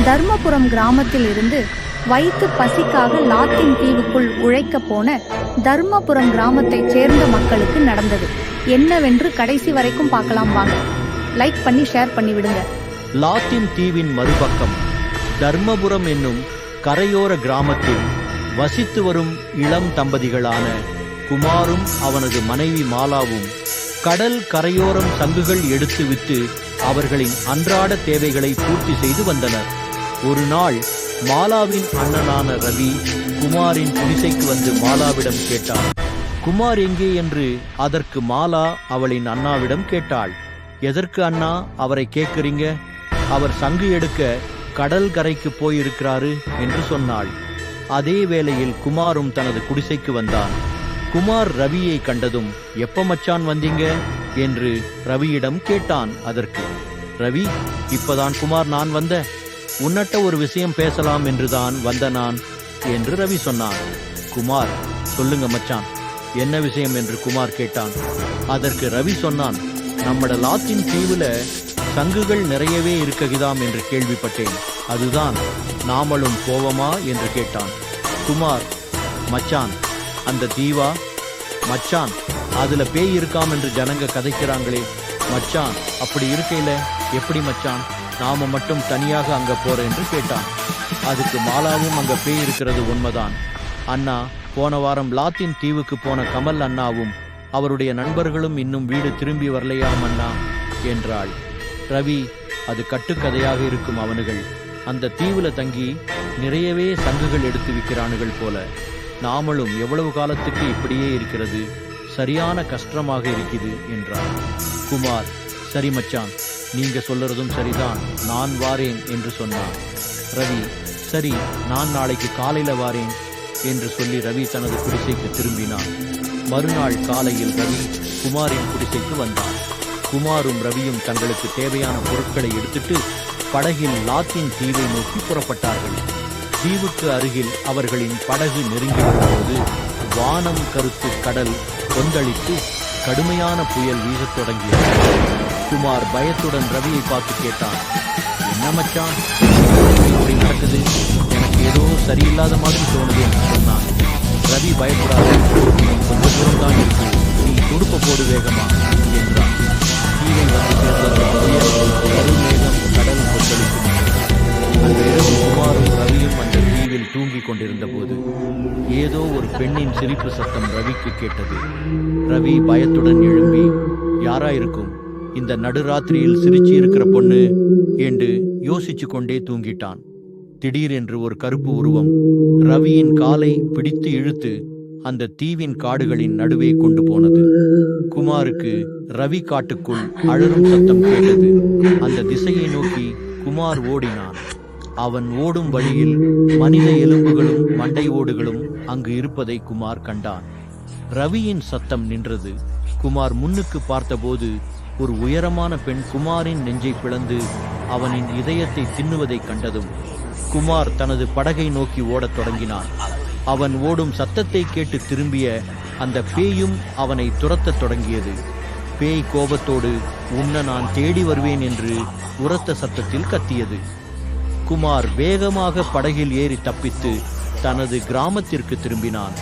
தர்மபுரம் கிராமத்தில் இருந்து வயிற்று பசிக்காக லாத்தின் தீவுக்குள் உழைக்க போன தர்மபுரம் கிராமத்தைச் சேர்ந்த மக்களுக்கு நடந்தது என்னவென்று கடைசி வரைக்கும் பார்க்கலாம் வாங்க. லைக் பண்ணி ஷேர் பண்ணி விடுங்க. லாத்தின் தீவின் மறுபக்கம் தர்மபுரம் என்னும் கரையோர கிராமத்தில் வசித்து வரும் இளம் தம்பதிகளான குமாரும் அவனது மனைவி மாலாவும் கடல் கரையோரம் சங்குகள் எடுத்து விட்டு அவர்களின் அன்றாட தேவைகளை பூர்த்தி செய்து வந்தனர். ஒரு நாள் மாலாவின் அண்ணனான ரவி குமாரின் குடிசைக்கு வந்து மாலாவிடம் கேட்டான். குமார் எங்கே என்று அதற்கு மாலா அவளின் அண்ணாவிடம் கேட்டாள். எதற்கு அண்ணா அவரை கேட்கிறீங்க? அவர் சங்கு எடுக்க கடல் கரைக்கு போயிருக்கிறாரு என்று சொன்னாள். அதே வேளையில் குமாரும் தனது குடிசைக்கு வந்தான். குமார் ரவியை கண்டதும் எப்ப மச்சான் வந்தீங்க என்று ரவியிடம் கேட்டான். அதற்கு ரவி, இப்பதான் குமார் நான் வந்த, உன்னட்ட ஒரு விஷயம் பேசலாம் என்றுதான் வந்த நான் என்று ரவி சொன்னான். குமார், சொல்லுங்க மச்சான், என்ன விஷயம் என்று குமார் கேட்டான். அதற்கு ரவி சொன்னான், நம்மட லாத்தின் தீவுல சங்குகள் நிறையவே இருக்குதாம் என்று கேள்விப்பட்டேன், அதுதான் நாமளும் போவோமா என்று கேட்டான். குமார், மச்சான் அந்த தீவா? மச்சான் அதுல பேய் இருக்காம் என்று ஜனங்க கதைக்கிறாங்களே மச்சான், அப்படி இருக்கையில எப்படி மச்சான் நாம மட்டும் தனியாக அங்க போற என்று கேட்டான். அதுக்கு மாலாவும் அங்க பேய் இருக்கிறது உண்மைதான் அண்ணா, போன வாரம் லாத்தின் தீவுக்கு போன கமல் அண்ணாவும் அவருடைய நண்பர்களும் இன்னும் வீடு திரும்பி வரலையாம் அண்ணா என்றாள். ரவி, அது கட்டுக்கதையாக இருக்கும், அவனுகள் அந்த தீவுல தங்கி நிறையவே சங்குகள் எடுத்து விற்கிறானுகள் போல, நாமளும் எவ்வளவு காலத்துக்கு இப்படியே இருக்கிறது, சரியான கஷ்டமாக இருக்குது என்றார். குமார், சரி மச்சான், நீங்க சொல்றதும் சரிதான், நான் வாரேன் என்று சொன்னான். ரவி, சரி நான் நாளைக்கு காலையில வாரேன் என்று சொல்லி ரவி தனது குடிசைக்கு திரும்பினான். மறுநாள் காலையில் ரவி குமாரின் குடிசைக்கு வந்தான். குமாரும் ரவியும் தங்களுக்கு தேவையான பொருட்களை எடுத்துட்டு படகில் லாத்தின் தீவை நோக்கி புறப்பட்டார்கள். தீவுக்கு அருகில் அவர்களின் படகு நெருங்கி வரும்போது வானம் கருத்து கடல் கொந்தளித்து கடுமையான புயல் வீசத் தொடங்கியது. குமார் பயத்துடன் ரவியை பார்த்து கேட்டான், என்ன மச்சான் இப்படி நடக்குது, எனக்கு ஏதோ சரியில்லாத மாதிரி தோணுது என்று சொன்னான். ரவி, பயப்படாது, கொஞ்சம் தூரம் தான் இருக்கு, நீ துடுப்ப போடு வேகமா என்றான். தீவை வந்து சேர்ந்த கருமேகம் கடல் கொந்தளிக்கும். அந்த இரவு குமாரும் ரவியும் அந்த தீவில் தூங்கிக் கொண்டிருந்த போது ஏதோ ஒரு பெண்ணின் சிரிப்பு சத்தம் ரவிக்கு கேட்டது. ரவி பயத்துடன் எழும்பி, யாராயிருக்கும் இந்த நடுராத்திரியில் சிரிச்சு இருக்கிற பொண்ணு என்று யோசிச்சு கொண்டே தூங்கிட்டான். திடீரென்று ஒரு கருப்பு உருவம் ரவியின் காலை பிடித்து இழுத்து அந்த தீவின் காடுகளின் நடுவே கொண்டு போனது. குமாருக்கு ரவி காட்டுக்குள் அழறும் சத்தம் கேட்டது. அந்த திசையை நோக்கி குமார் ஓடினான். அவன் ஓடும் வழியில் மனித எலும்புகளும் மண்டை ஓடுகளும் அங்கு இருப்பதை குமார் கண்டான். ரவியின் சத்தம் நின்றது. குமார் முன்னுக்கு பார்த்தபோது ஒரு உயரமான பெண் குமாரின் நெஞ்சை பிளந்து அவனின் இதயத்தை தின்னுவதை கண்டதும் குமார் தனது படகை நோக்கி ஓடத் தொடங்கினான். அவன் ஓடும் சத்தத்தை கேட்டு திரும்பிய அந்த பேயும் அவனை துரத்தத் தொடங்கியது. பேய் கோபத்தோடு, உன்னை நான் தேடி வருவேன் என்று உரத்த சத்தத்தில் கத்தியது. குமார் வேகமாக படகில் ஏறி தப்பித்து தனது கிராமத்திற்கு திரும்பினான்.